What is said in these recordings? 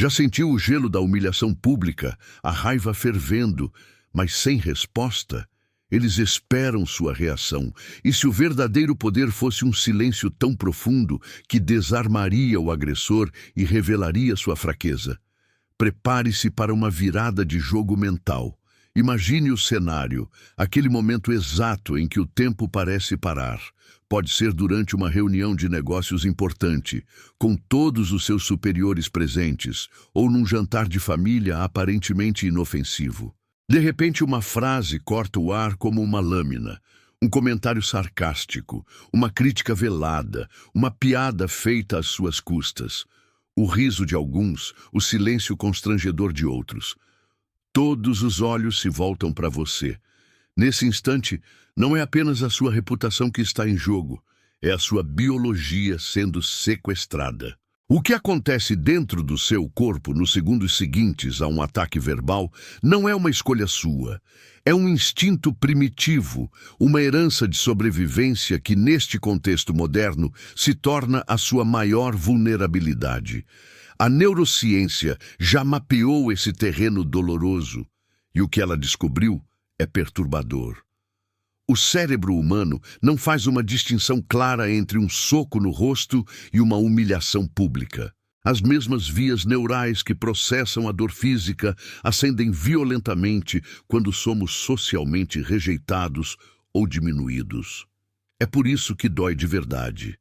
Já sentiu o gelo da humilhação pública, a raiva fervendo, mas sem resposta? Eles esperam sua reação. E se o verdadeiro poder fosse um silêncio tão profundo que desarmaria o agressor e revelaria sua fraqueza? Prepare-se para uma virada de jogo mental. Imagine o cenário, aquele momento exato em que o tempo parece parar. Pode ser durante uma reunião de negócios importante, com todos os seus superiores presentes, ou num jantar de família aparentemente inofensivo. De repente, uma frase corta o ar como uma lâmina, um comentário sarcástico, uma crítica velada, uma piada feita às suas custas. O riso de alguns, o silêncio constrangedor de outros. Todos os olhos se voltam para você. Nesse instante, não é apenas a sua reputação que está em jogo, é a sua biologia sendo sequestrada. O que acontece dentro do seu corpo nos segundos seguintes a um ataque verbal não é uma escolha sua. É um instinto primitivo, uma herança de sobrevivência que, neste contexto moderno, se torna a sua maior vulnerabilidade. A neurociência já mapeou esse terreno doloroso, e o que ela descobriu é perturbador. O cérebro humano não faz uma distinção clara entre um soco no rosto e uma humilhação pública. As mesmas vias neurais que processam a dor física acendem violentamente quando somos socialmente rejeitados ou diminuídos. É por isso que dói de verdade.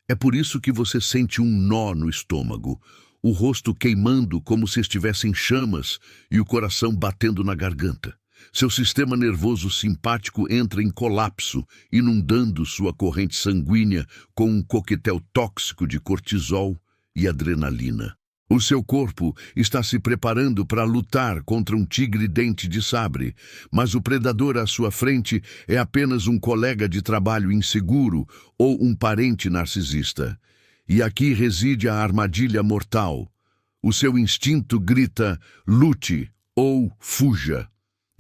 É por isso que você sente um nó no estômago, o rosto queimando como se estivesse em chamas e o coração batendo na garganta. Seu sistema nervoso simpático entra em colapso, inundando sua corrente sanguínea com um coquetel tóxico de cortisol e adrenalina. O seu corpo está se preparando para lutar contra um tigre dente de sabre, mas o predador à sua frente é apenas um colega de trabalho inseguro ou um parente narcisista. E aqui reside a armadilha mortal. O seu instinto grita, lute ou fuja.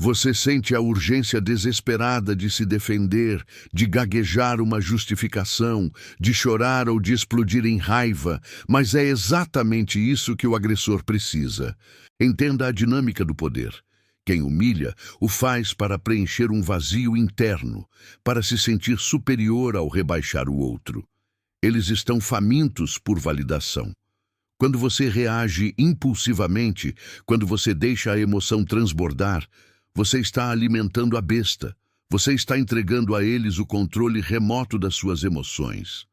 Você sente a urgência desesperada de se defender, de gaguejar uma justificação, de chorar ou de explodir em raiva, mas é exatamente isso que o agressor precisa. Entenda a dinâmica do poder. Quem humilha o faz para preencher um vazio interno, para se sentir superior ao rebaixar o outro. Eles estão famintos por validação. Quando você reage impulsivamente, quando você deixa a emoção transbordar, você está alimentando a besta. Você está entregando a eles o controle remoto das suas emoções.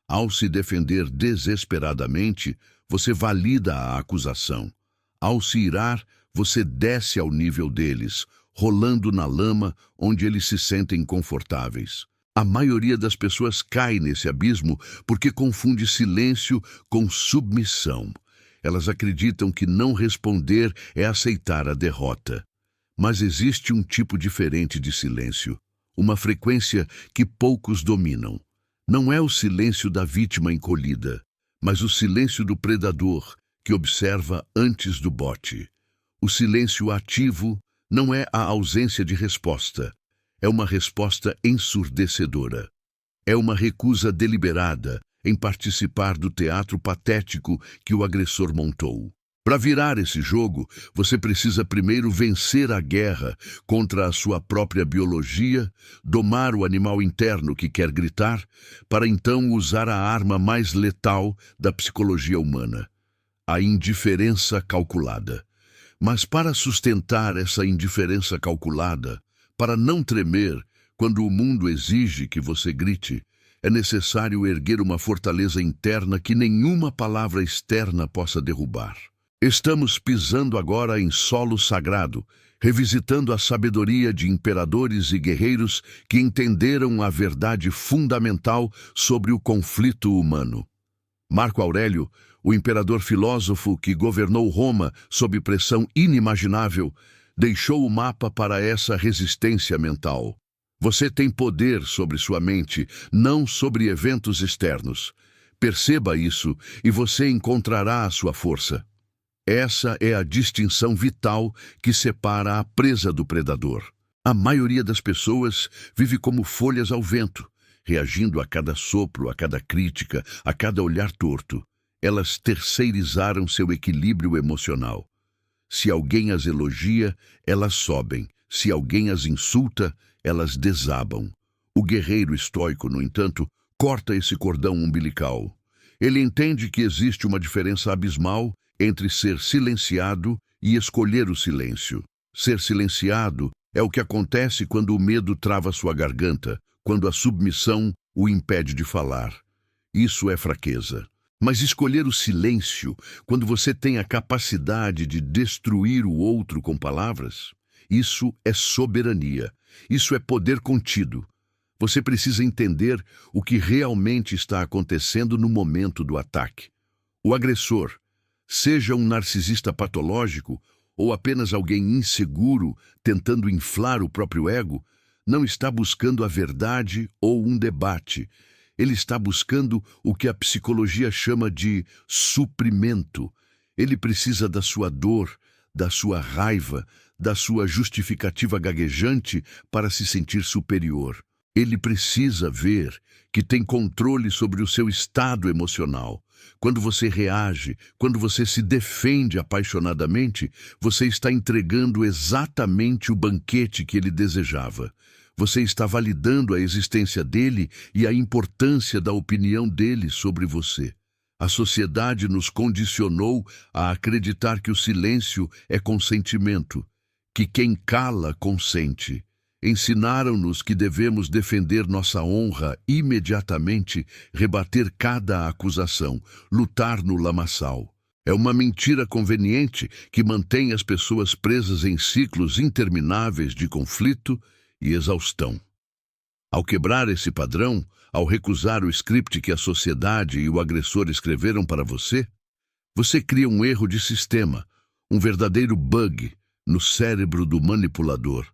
Ao se defender desesperadamente, você valida a acusação. Ao se irar, você desce ao nível deles, rolando na lama onde eles se sentem confortáveis. A maioria das pessoas cai nesse abismo porque confunde silêncio com submissão. Elas acreditam que não responder é aceitar a derrota. Mas existe um tipo diferente de silêncio, uma frequência que poucos dominam. Não é o silêncio da vítima encolhida, mas o silêncio do predador que observa antes do bote. O silêncio ativo não é a ausência de resposta, é uma resposta ensurdecedora. É uma recusa deliberada em participar do teatro patético que o agressor montou. Para virar esse jogo, você precisa primeiro vencer a guerra contra a sua própria biologia, domar o animal interno que quer gritar, para então usar a arma mais letal da psicologia humana, a indiferença calculada. Mas para sustentar essa indiferença calculada, para não tremer quando o mundo exige que você grite, é necessário erguer uma fortaleza interna que nenhuma palavra externa possa derrubar. Estamos pisando agora em solo sagrado, revisitando a sabedoria de imperadores e guerreiros que entenderam a verdade fundamental sobre o conflito humano. Marco Aurélio, o imperador filósofo que governou Roma sob pressão inimaginável, deixou o mapa para essa resistência mental. Você tem poder sobre sua mente, não sobre eventos externos. Perceba isso e você encontrará a sua força. Essa é a distinção vital que separa a presa do predador. A maioria das pessoas vive como folhas ao vento, reagindo a cada sopro, a cada crítica, a cada olhar torto. elas terceirizaram seu equilíbrio emocional. Se alguém as elogia, elas sobem. Se alguém as insulta, elas desabam. O guerreiro estoico, no entanto, corta esse cordão umbilical. Ele entende que existe uma diferença abismal entre ser silenciado e escolher o silêncio. Ser silenciado é o que acontece quando o medo trava sua garganta, quando a submissão o impede de falar. Isso é fraqueza. Mas escolher o silêncio, quando você tem a capacidade de destruir o outro com palavras, isso é soberania. Isso é poder contido. Você precisa entender o que realmente está acontecendo no momento do ataque. O agressor, seja um narcisista patológico ou apenas alguém inseguro tentando inflar o próprio ego, não está buscando a verdade ou um debate. Ele está buscando o que a psicologia chama de suprimento. Ele precisa da sua dor, da sua raiva, da sua justificativa gaguejante para se sentir superior. Ele precisa ver que tem controle sobre o seu estado emocional. Quando você reage, quando você se defende apaixonadamente, você está entregando exatamente o banquete que ele desejava. Você está validando a existência dele e a importância da opinião dele sobre você. A sociedade nos condicionou a acreditar que o silêncio é consentimento, que quem cala consente. Ensinaram-nos que devemos defender nossa honra imediatamente, rebater cada acusação, lutar no lamaçal. É uma mentira conveniente que mantém as pessoas presas em ciclos intermináveis de conflito e exaustão. Ao quebrar esse padrão, ao recusar o script que a sociedade e o agressor escreveram para você, você cria um erro de sistema, um verdadeiro bug no cérebro do manipulador.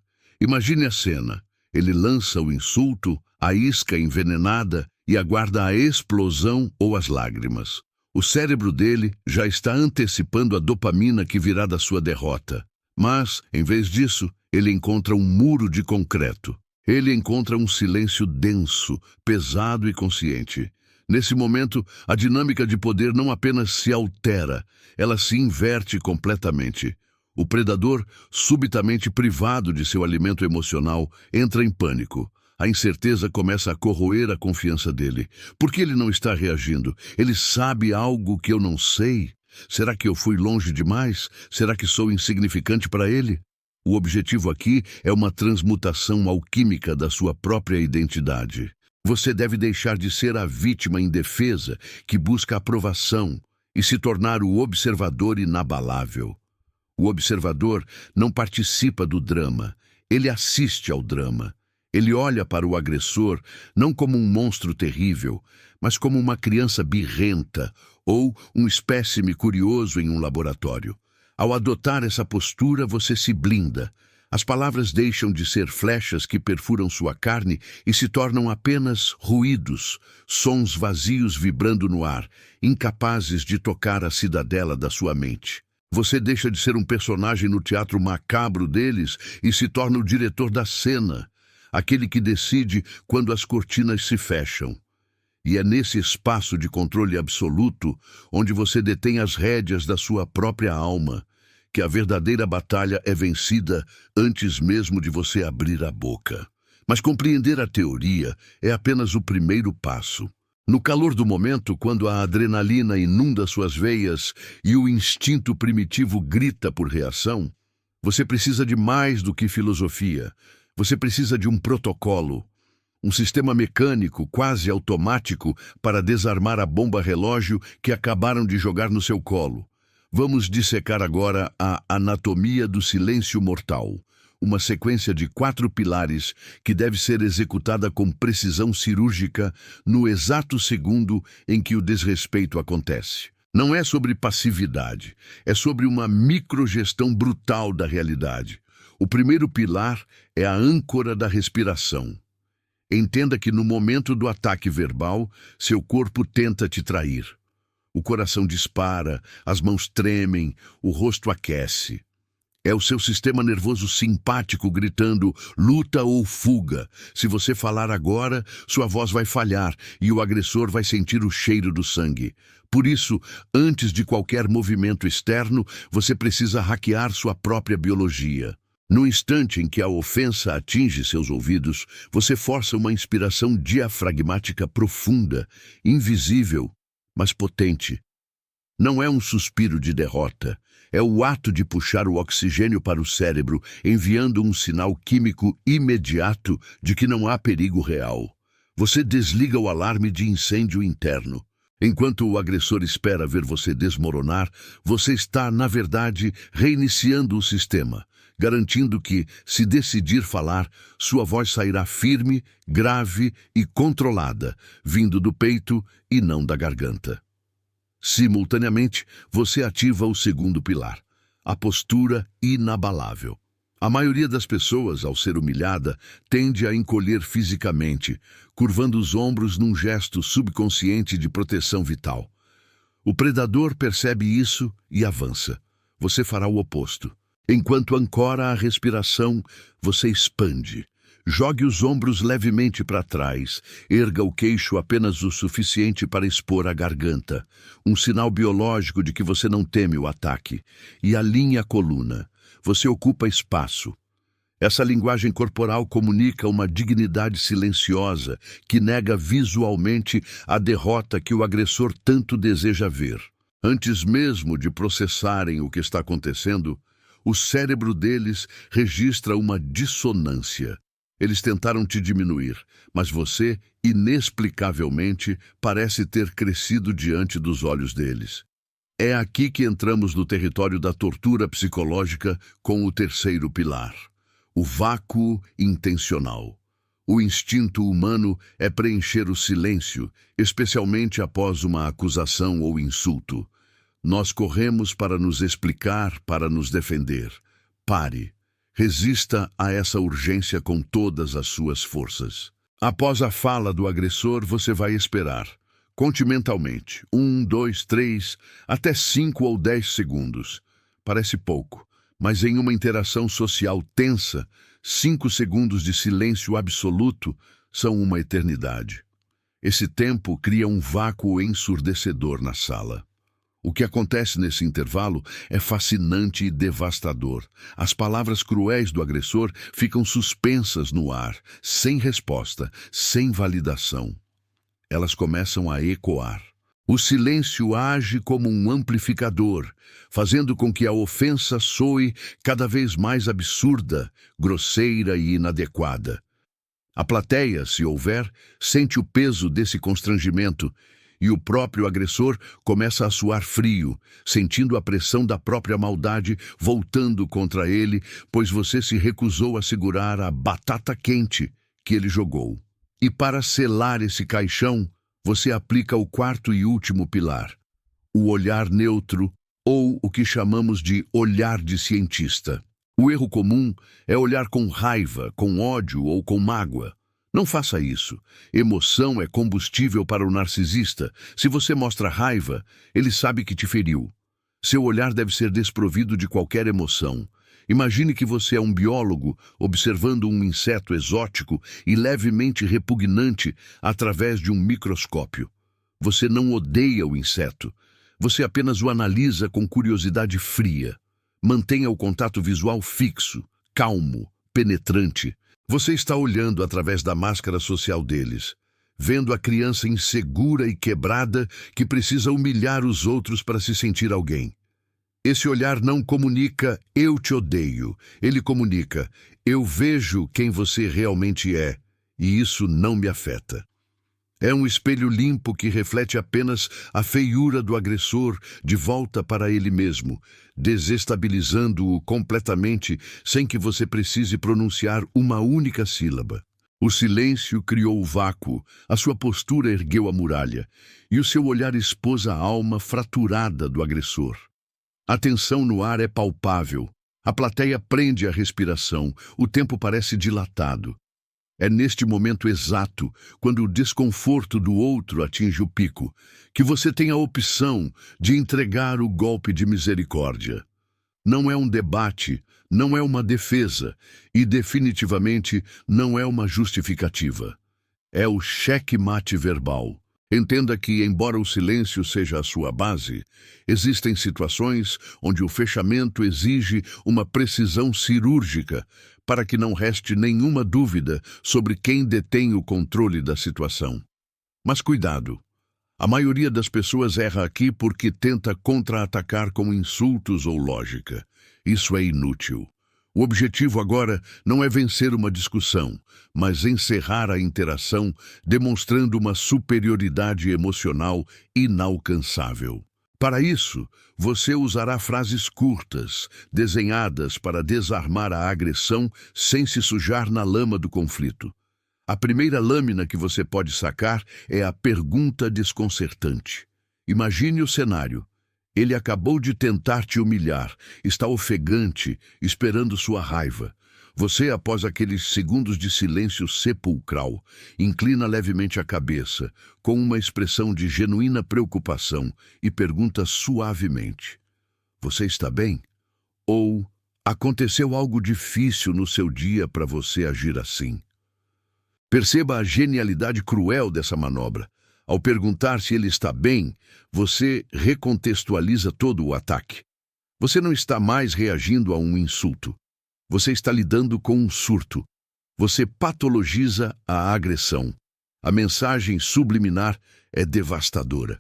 Imagine a cena. Ele lança o insulto, a isca envenenada e aguarda a explosão ou as lágrimas. O cérebro dele já está antecipando a dopamina que virá da sua derrota. Mas, em vez disso, ele encontra um muro de concreto. Ele encontra um silêncio denso, pesado e consciente. Nesse momento, a dinâmica de poder não apenas se altera, ela se inverte completamente. O predador, subitamente privado de seu alimento emocional, entra em pânico. A incerteza começa a corroer a confiança dele. Por que ele não está reagindo? Ele sabe algo que eu não sei? Será que eu fui longe demais? Será que sou insignificante para ele? O objetivo aqui é uma transmutação alquímica da sua própria identidade. Você deve deixar de ser a vítima indefesa que busca aprovação e se tornar o observador inabalável. O observador não participa do drama, ele assiste ao drama. Ele olha para o agressor não como um monstro terrível, mas como uma criança birrenta ou um espécime curioso em um laboratório. Ao adotar essa postura, você se blinda. As palavras deixam de ser flechas que perfuram sua carne e se tornam apenas ruídos, sons vazios vibrando no ar, incapazes de tocar a cidadela da sua mente. Você deixa de ser um personagem no teatro macabro deles e se torna o diretor da cena, aquele que decide quando as cortinas se fecham. E é nesse espaço de controle absoluto, onde você detém as rédeas da sua própria alma, que a verdadeira batalha é vencida antes mesmo de você abrir a boca. Mas compreender a teoria é apenas o primeiro passo. No calor do momento, quando a adrenalina inunda suas veias e o instinto primitivo grita por reação, você precisa de mais do que filosofia. Você precisa de um protocolo, um sistema mecânico quase automático para desarmar a bomba relógio que acabaram de jogar no seu colo. Vamos dissecar agora a anatomia do silêncio mortal, uma sequência de 4 pilares que deve ser executada com precisão cirúrgica no exato segundo em que o desrespeito acontece. Não é sobre passividade, é sobre uma microgestão brutal da realidade. O primeiro pilar é a âncora da respiração. Entenda que no momento do ataque verbal, seu corpo tenta te trair. O coração dispara, as mãos tremem, o rosto aquece. É o seu sistema nervoso simpático gritando luta ou fuga. Se você falar agora, sua voz vai falhar e o agressor vai sentir o cheiro do sangue. Por isso, antes de qualquer movimento externo, você precisa hackear sua própria biologia. No instante em que a ofensa atinge seus ouvidos, você força uma inspiração diafragmática profunda, invisível, mas potente. Não é um suspiro de derrota. É o ato de puxar o oxigênio para o cérebro, enviando um sinal químico imediato de que não há perigo real. Você desliga o alarme de incêndio interno. Enquanto o agressor espera ver você desmoronar, você está, na verdade, reiniciando o sistema, garantindo que, se decidir falar, sua voz sairá firme, grave e controlada, vindo do peito e não da garganta. Simultaneamente, você ativa o segundo pilar, a postura inabalável. A maioria das pessoas, ao ser humilhada, tende a encolher fisicamente, curvando os ombros num gesto subconsciente de proteção vital. O predador percebe isso e avança. Você fará o oposto. Enquanto ancora a respiração, você expande. Jogue os ombros levemente para trás, erga o queixo apenas o suficiente para expor a garganta, um sinal biológico de que você não teme o ataque, e alinhe a coluna. Você ocupa espaço. Essa linguagem corporal comunica uma dignidade silenciosa que nega visualmente a derrota que o agressor tanto deseja ver. Antes mesmo de processarem o que está acontecendo, o cérebro deles registra uma dissonância. Eles tentaram te diminuir, mas você, inexplicavelmente, parece ter crescido diante dos olhos deles. É aqui que entramos no território da tortura psicológica com o terceiro pilar, o vácuo intencional. O instinto humano é preencher o silêncio, especialmente após uma acusação ou insulto. Nós corremos para nos explicar, para nos defender. Pare. Resista a essa urgência com todas as suas forças. Após a fala do agressor, você vai esperar. Conte mentalmente. 1, 2, 3, até 5 ou 10 segundos. Parece pouco, mas em uma interação social tensa, 5 segundos de silêncio absoluto são uma eternidade. Esse tempo cria um vácuo ensurdecedor na sala. O que acontece nesse intervalo é fascinante e devastador. As palavras cruéis do agressor ficam suspensas no ar, sem resposta, sem validação. Elas começam a ecoar. O silêncio age como um amplificador, fazendo com que a ofensa soe cada vez mais absurda, grosseira e inadequada. A plateia, se houver, sente o peso desse constrangimento, e o próprio agressor começa a suar frio, sentindo a pressão da própria maldade voltando contra ele, pois você se recusou a segurar a batata quente que ele jogou. E para selar esse caixão, você aplica o quarto e último pilar, o olhar neutro, ou o que chamamos de olhar de cientista. O erro comum é olhar com raiva, com ódio ou com mágoa. Não faça isso. Emoção é combustível para o narcisista. Se você mostra raiva, ele sabe que te feriu. Seu olhar deve ser desprovido de qualquer emoção. Imagine que você é um biólogo observando um inseto exótico e levemente repugnante através de um microscópio. Você não odeia o inseto. Você apenas o analisa com curiosidade fria. Mantenha o contato visual fixo, calmo, penetrante. Você está olhando através da máscara social deles, vendo a criança insegura e quebrada que precisa humilhar os outros para se sentir alguém. Esse olhar não comunica "eu te odeio", ele comunica "eu vejo quem você realmente é, e isso não me afeta". É um espelho limpo que reflete apenas a feiura do agressor de volta para ele mesmo, desestabilizando-o completamente sem que você precise pronunciar uma única sílaba. O silêncio criou o vácuo, a sua postura ergueu a muralha, e o seu olhar expôs a alma fraturada do agressor. A tensão no ar é palpável, a plateia prende a respiração, o tempo parece dilatado. É neste momento exato, quando o desconforto do outro atinge o pico, que você tem a opção de entregar o golpe de misericórdia. Não é um debate, não é uma defesa e definitivamente não é uma justificativa. É o cheque-mate verbal. Entenda que, embora o silêncio seja a sua base, existem situações onde o fechamento exige uma precisão cirúrgica para que não reste nenhuma dúvida sobre quem detém o controle da situação. Mas cuidado! A maioria das pessoas erra aqui porque tenta contra-atacar com insultos ou lógica. Isso é inútil. O objetivo agora não é vencer uma discussão, mas encerrar a interação, demonstrando uma superioridade emocional inalcançável. Para isso, você usará frases curtas, desenhadas para desarmar a agressão sem se sujar na lama do conflito. A primeira lâmina que você pode sacar é a pergunta desconcertante. Imagine o cenário. Ele acabou de tentar te humilhar, está ofegante, esperando sua raiva. Você, após aqueles segundos de silêncio sepulcral, inclina levemente a cabeça, com uma expressão de genuína preocupação, e pergunta suavemente: "Você está bem?" Ou "Aconteceu algo difícil no seu dia para você agir assim?" Perceba a genialidade cruel dessa manobra. Ao perguntar se ele está bem, você recontextualiza todo o ataque. Você não está mais reagindo a um insulto. Você está lidando com um surto. Você patologiza a agressão. A mensagem subliminar é devastadora.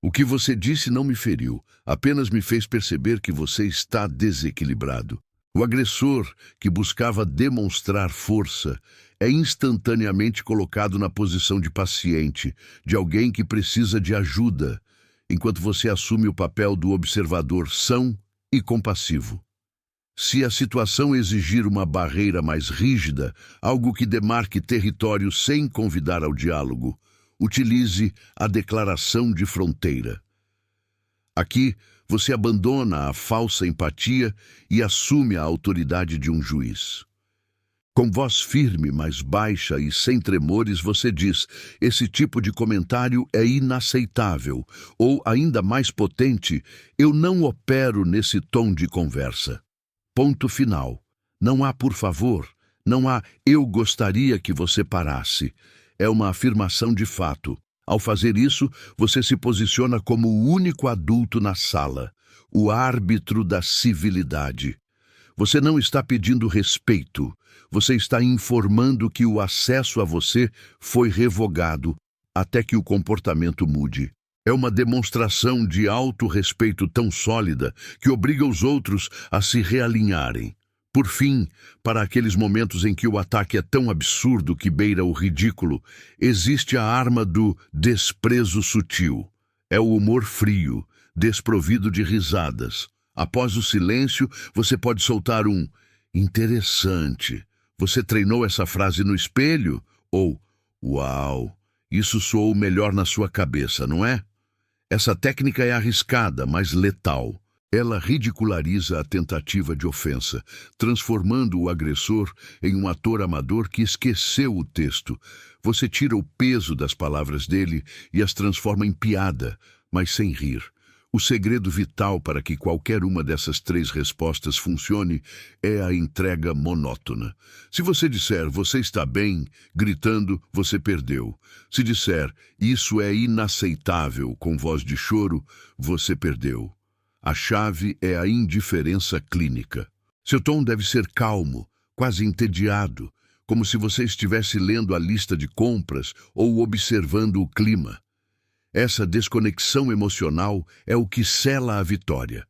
O que você disse não me feriu, apenas me fez perceber que você está desequilibrado. O agressor, que buscava demonstrar força, é instantaneamente colocado na posição de paciente, de alguém que precisa de ajuda, enquanto você assume o papel do observador são e compassivo. Se a situação exigir uma barreira mais rígida, algo que demarque território sem convidar ao diálogo, utilize a declaração de fronteira. Aqui, você abandona a falsa empatia e assume a autoridade de um juiz. Com voz firme, mas baixa e sem tremores, você diz: "Esse tipo de comentário é inaceitável." Ou, ainda mais potente, "Eu não opero nesse tom de conversa." Ponto final. Não há "por favor", não há "eu gostaria que você parasse." É uma afirmação de fato. Ao fazer isso, você se posiciona como o único adulto na sala, o árbitro da civilidade. Você não está pedindo respeito, você está informando que o acesso a você foi revogado até que o comportamento mude. É uma demonstração de autorrespeito tão sólida que obriga os outros a se realinharem. Por fim, para aqueles momentos em que o ataque é tão absurdo que beira o ridículo, existe a arma do desprezo sutil. É o humor frio, desprovido de risadas. Após o silêncio, você pode soltar um "interessante. Você treinou essa frase no espelho?" Ou "Uau, isso soou melhor na sua cabeça, não é?" Essa técnica é arriscada, mas letal. Ela ridiculariza a tentativa de ofensa, transformando o agressor em um ator amador que esqueceu o texto. Você tira o peso das palavras dele e as transforma em piada, mas sem rir. O segredo vital para que qualquer uma dessas três respostas funcione é a entrega monótona. Se você disser "você está bem", gritando, você perdeu. Se disser "isso é inaceitável", com voz de choro, você perdeu. A chave é a indiferença clínica. Seu tom deve ser calmo, quase entediado, como se você estivesse lendo a lista de compras ou observando o clima. Essa desconexão emocional é o que sela a vitória.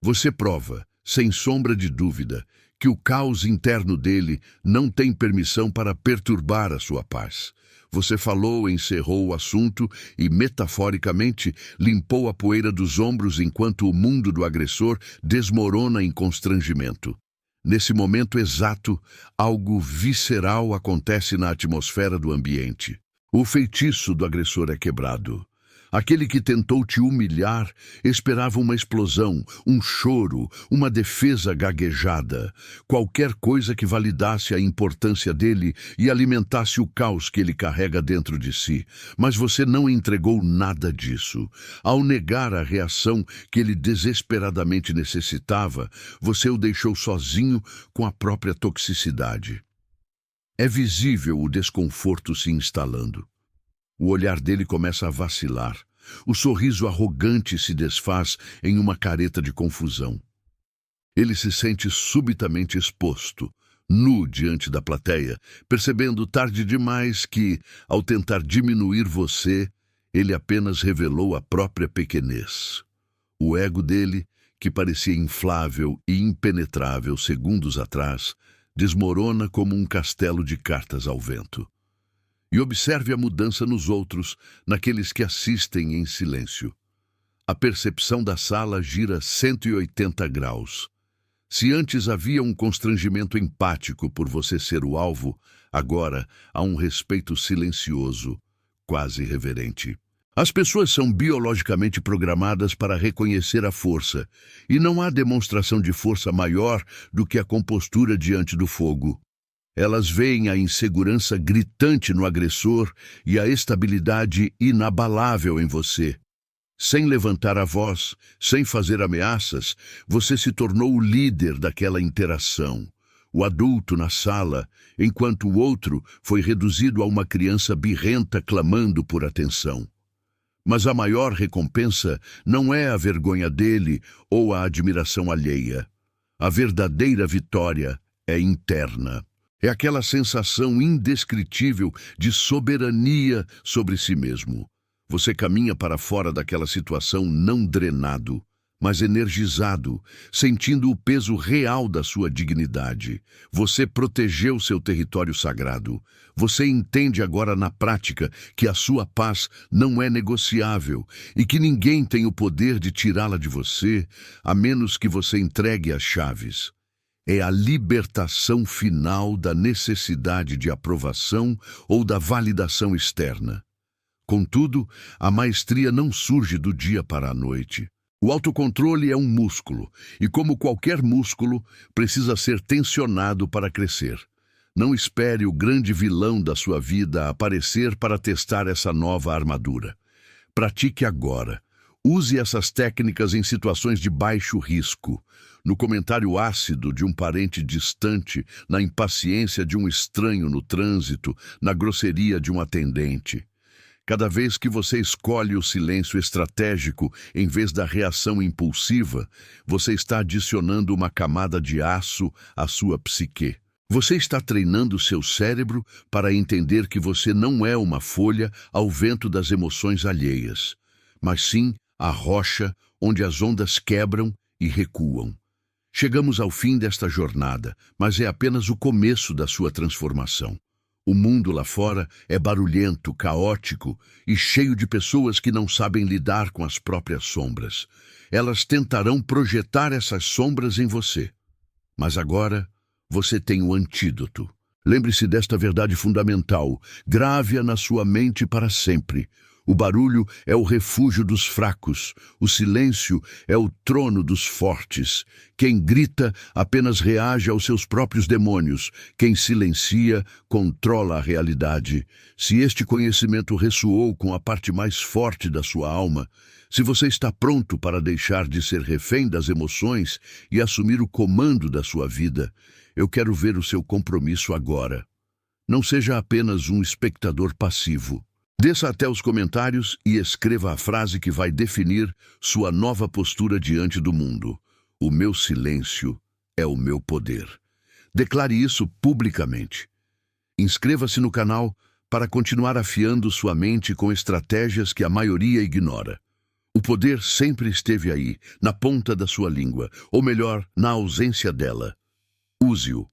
Você prova, sem sombra de dúvida, que o caos interno dele não tem permissão para perturbar a sua paz. Você falou, encerrou o assunto e, metaforicamente, limpou a poeira dos ombros enquanto o mundo do agressor desmorona em constrangimento. Nesse momento exato, algo visceral acontece na atmosfera do ambiente. O feitiço do agressor é quebrado. Aquele que tentou te humilhar esperava uma explosão, um choro, uma defesa gaguejada, qualquer coisa que validasse a importância dele e alimentasse o caos que ele carrega dentro de si. Mas você não entregou nada disso. Ao negar a reação que ele desesperadamente necessitava, você o deixou sozinho com a própria toxicidade. É visível o desconforto se instalando. O olhar dele começa a vacilar. O sorriso arrogante se desfaz em uma careta de confusão. Ele se sente subitamente exposto, nu diante da plateia, percebendo tarde demais que, ao tentar diminuir você, ele apenas revelou a própria pequenez. O ego dele, que parecia inflável e impenetrável segundos atrás, desmorona como um castelo de cartas ao vento. E observe a mudança nos outros, naqueles que assistem em silêncio. A percepção da sala gira 180 graus. Se antes havia um constrangimento empático por você ser o alvo, agora há um respeito silencioso, quase reverente. As pessoas são biologicamente programadas para reconhecer a força, e não há demonstração de força maior do que a compostura diante do fogo. Elas veem a insegurança gritante no agressor e a estabilidade inabalável em você. Sem levantar a voz, sem fazer ameaças, você se tornou o líder daquela interação, o adulto na sala, enquanto o outro foi reduzido a uma criança birrenta clamando por atenção. Mas a maior recompensa não é a vergonha dele ou a admiração alheia. A verdadeira vitória é interna. É aquela sensação indescritível de soberania sobre si mesmo. Você caminha para fora daquela situação não drenado, mas energizado, sentindo o peso real da sua dignidade. Você protegeu seu território sagrado. Você entende agora na prática que a sua paz não é negociável e que ninguém tem o poder de tirá-la de você, a menos que você entregue as chaves. É a libertação final da necessidade de aprovação ou da validação externa. Contudo, a maestria não surge do dia para a noite. O autocontrole é um músculo, e como qualquer músculo, precisa ser tensionado para crescer. Não espere o grande vilão da sua vida aparecer para testar essa nova armadura. Pratique agora. Use essas técnicas em situações de baixo risco, no comentário ácido de um parente distante, na impaciência de um estranho no trânsito, na grosseria de um atendente. Cada vez que você escolhe o silêncio estratégico em vez da reação impulsiva, você está adicionando uma camada de aço à sua psique. Você está treinando seu cérebro para entender que você não é uma folha ao vento das emoções alheias, mas sim a rocha onde as ondas quebram e recuam. Chegamos ao fim desta jornada, mas é apenas o começo da sua transformação. O mundo lá fora é barulhento, caótico e cheio de pessoas que não sabem lidar com as próprias sombras. Elas tentarão projetar essas sombras em você. Mas agora, você tem o antídoto. Lembre-se desta verdade fundamental, grave-a na sua mente para sempre. O barulho é o refúgio dos fracos, o silêncio é o trono dos fortes. Quem grita apenas reage aos seus próprios demônios. Quem silencia controla a realidade. Se este conhecimento ressoou com a parte mais forte da sua alma, se você está pronto para deixar de ser refém das emoções e assumir o comando da sua vida, eu quero ver o seu compromisso agora. Não seja apenas um espectador passivo. Desça até os comentários e escreva a frase que vai definir sua nova postura diante do mundo. O meu silêncio é o meu poder. Declare isso publicamente. Inscreva-se no canal para continuar afiando sua mente com estratégias que a maioria ignora. O poder sempre esteve aí, na ponta da sua língua, ou melhor, na ausência dela. Use-o.